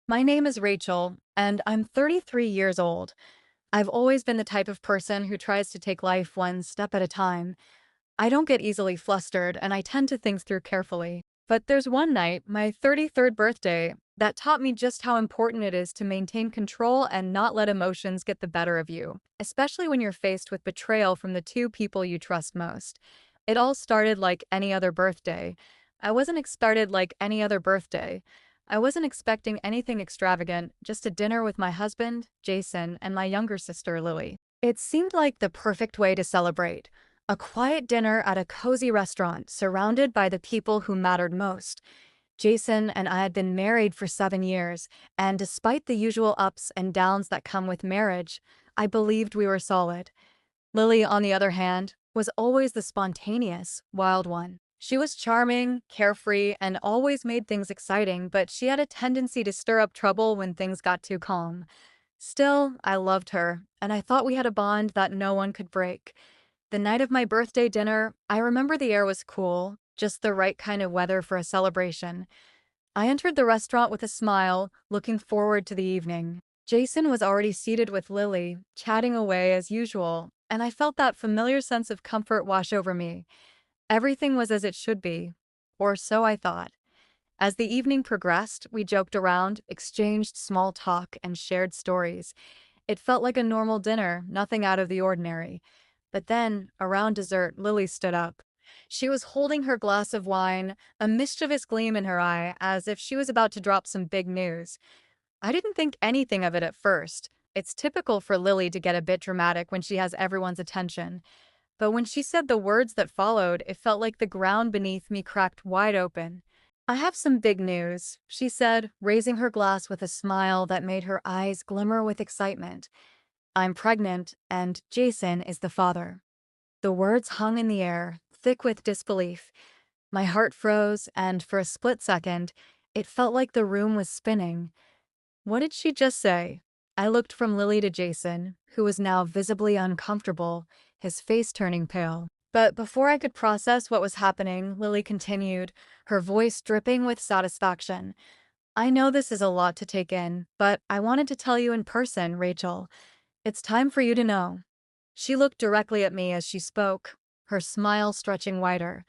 My name is Rachel, and I'm 33 years old. I've always been the type of person who tries to take life one step at a time. I don't get easily flustered, and I tend to think through carefully. But there's one night, my 33rd birthday, that taught me just how important it is to maintain control and not let emotions get the better of you, especially when you're faced with betrayal from the two people you trust most. It all started like any other birthday. I wasn't expected like any other birthday. I wasn't expecting anything extravagant, just a dinner with my husband, Jason, and my younger sister, Lily. It seemed like the perfect way to celebrate. A quiet dinner at a cozy restaurant, surrounded by the people who mattered most. Jason and I had been married for 7 years, and despite the usual ups and downs that come with marriage, I believed we were solid. Lily, on the other hand, was always the spontaneous, wild one. She was charming, carefree, and always made things exciting, but she had a tendency to stir up trouble when things got too calm. Still, I loved her, and I thought we had a bond that no one could break. The night of my birthday dinner, I remember the air was cool, just the right kind of weather for a celebration. I entered the restaurant with a smile, looking forward to the evening. Jason was already seated with Lily, chatting away as usual, and I felt that familiar sense of comfort wash over me. Everything was as it should be, or so I thought. As the evening progressed, we joked around, exchanged small talk, and shared stories. It felt like a normal dinner, nothing out of the ordinary. But then, around dessert, Lily stood up. She was holding her glass of wine, a mischievous gleam in her eye, as if she was about to drop some big news. I didn't think anything of it at first. It's typical for Lily to get a bit dramatic when she has everyone's attention. But when she said the words that followed, it felt like the ground beneath me cracked wide open. "I have some big news," she said, raising her glass with a smile that made her eyes glimmer with excitement. "I'm pregnant, and Jason is the father." The words hung in the air, thick with disbelief. My heart froze, and for a split second, it felt like the room was spinning. What did she just say? I looked from Lily to Jason, who was now visibly uncomfortable, his face turning pale. But before I could process what was happening, Lily continued, her voice dripping with satisfaction. "I know this is a lot to take in, but I wanted to tell you in person, Rachel. It's time for you to know." She looked directly at me as she spoke, her smile stretching wider.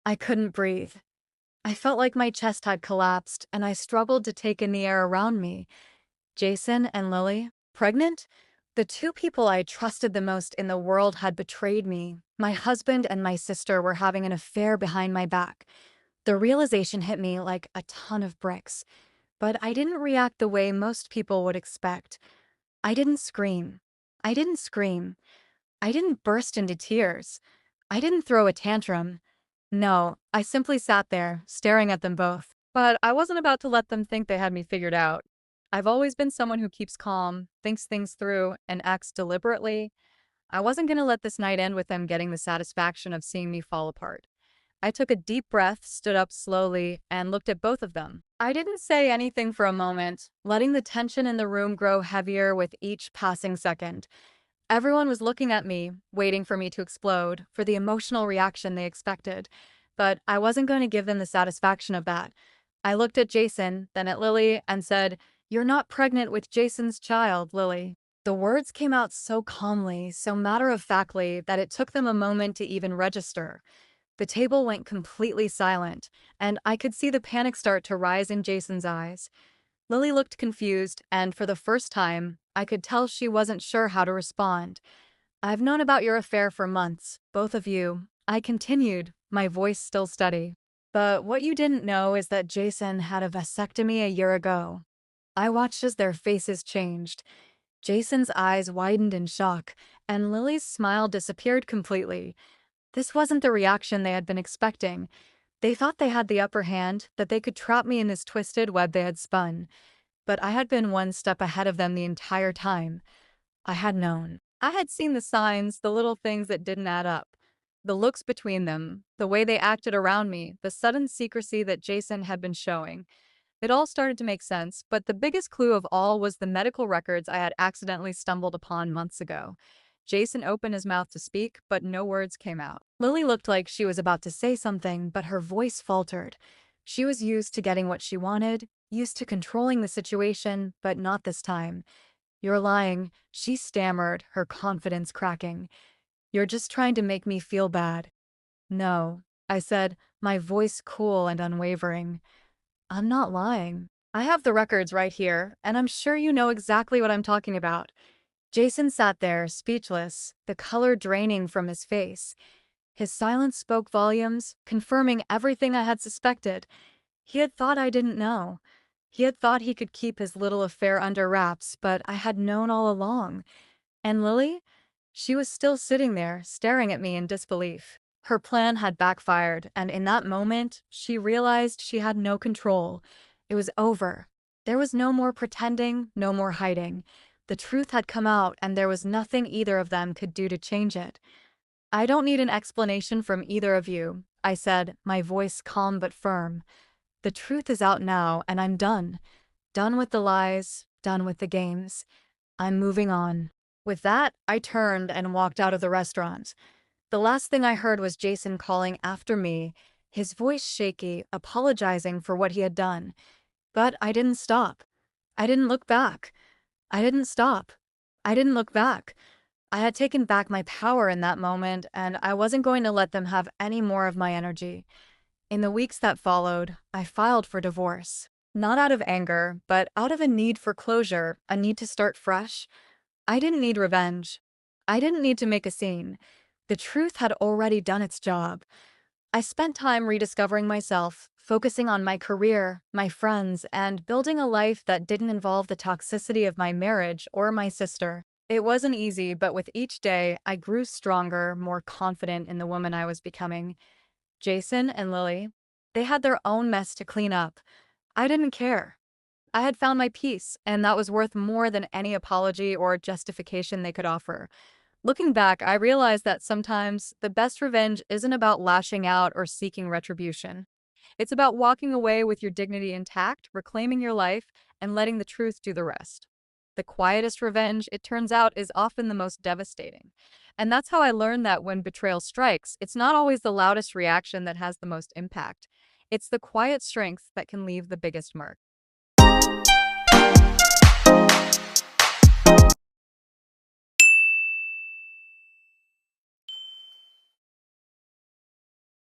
I couldn't breathe. I felt like my chest had collapsed, and I struggled to take in the air around me. Jason and Lily, pregnant? The two people I trusted the most in the world had betrayed me. My husband and my sister were having an affair behind my back. The realization hit me like a ton of bricks. But I didn't react the way most people would expect. I didn't scream. I didn't scream. I didn't burst into tears. I didn't throw a tantrum. No, I simply sat there, staring at them both. But I wasn't about to let them think they had me figured out. I've always been someone who keeps calm, thinks things through, and acts deliberately. I wasn't going to let this night end with them getting the satisfaction of seeing me fall apart. I took a deep breath, stood up slowly, and looked at both of them. I didn't say anything for a moment, letting the tension in the room grow heavier with each passing second. Everyone was looking at me, waiting for me to explode, for the emotional reaction they expected. But I wasn't going to give them the satisfaction of that. I looked at Jason, then at Lily, and said, "You're not pregnant with Jason's child, Lily." The words came out so calmly, so matter-of-factly, that it took them a moment to even register. The table went completely silent, and I could see the panic start to rise in Jason's eyes. Lily looked confused, and for the first time, I could tell she wasn't sure how to respond. "I've known about your affair for months, both of you," I continued, my voice still steady. "But what you didn't know is that Jason had a vasectomy a year ago." I watched as their faces changed. Jason's eyes widened in shock, and Lily's smile disappeared completely. This wasn't the reaction they had been expecting. They thought they had the upper hand, that they could trap me in this twisted web they had spun. But I had been one step ahead of them the entire time. I had known. I had seen the signs, the little things that didn't add up. The looks between them, the way they acted around me, the sudden secrecy that Jason had been showing. It all started to make sense, but the biggest clue of all was the medical records I had accidentally stumbled upon months ago. Jason opened his mouth to speak, but no words came out. Lily looked like she was about to say something, but her voice faltered. She was used to getting what she wanted, used to controlling the situation, but not this time. You're lying, she stammered, her confidence cracking. You're just trying to make me feel bad. No, I said, my voice cool and unwavering. I'm not lying. I have the records right here, and I'm sure you know exactly what I'm talking about. Jason sat there, speechless, the color draining from his face. His silence spoke volumes, confirming everything I had suspected. He had thought I didn't know. He had thought he could keep his little affair under wraps, but I had known all along. And Lily? She was still sitting there, staring at me in disbelief. Her plan had backfired, and in that moment, she realized she had no control. It was over. There was no more pretending, no more hiding. The truth had come out, and there was nothing either of them could do to change it. I don't need an explanation from either of you, I said, my voice calm but firm. The truth is out now, and I'm done. Done with the lies, done with the games. I'm moving on. With that, I turned and walked out of the restaurant. The last thing I heard was Jason calling after me, his voice shaky, apologizing for what he had done. But I didn't stop. I didn't look back. I didn't stop. I didn't look back. I had taken back my power in that moment, and I wasn't going to let them have any more of my energy. In the weeks that followed, I filed for divorce. Not out of anger, but out of a need for closure, a need to start fresh. I didn't need revenge. I didn't need to make a scene. The truth had already done its job. I spent time rediscovering myself, focusing on my career, my friends, and building a life that didn't involve the toxicity of my marriage or my sister. It wasn't easy, but with each day, I grew stronger, more confident in the woman I was becoming. Jason and Lily, they had their own mess to clean up. I didn't care. I had found my peace, and that was worth more than any apology or justification they could offer. Looking back, I realized that sometimes the best revenge isn't about lashing out or seeking retribution. It's about walking away with your dignity intact, reclaiming your life, and letting the truth do the rest. The quietest revenge, it turns out, is often the most devastating. And that's how I learned that when betrayal strikes, it's not always the loudest reaction that has the most impact. It's the quiet strength that can leave the biggest mark.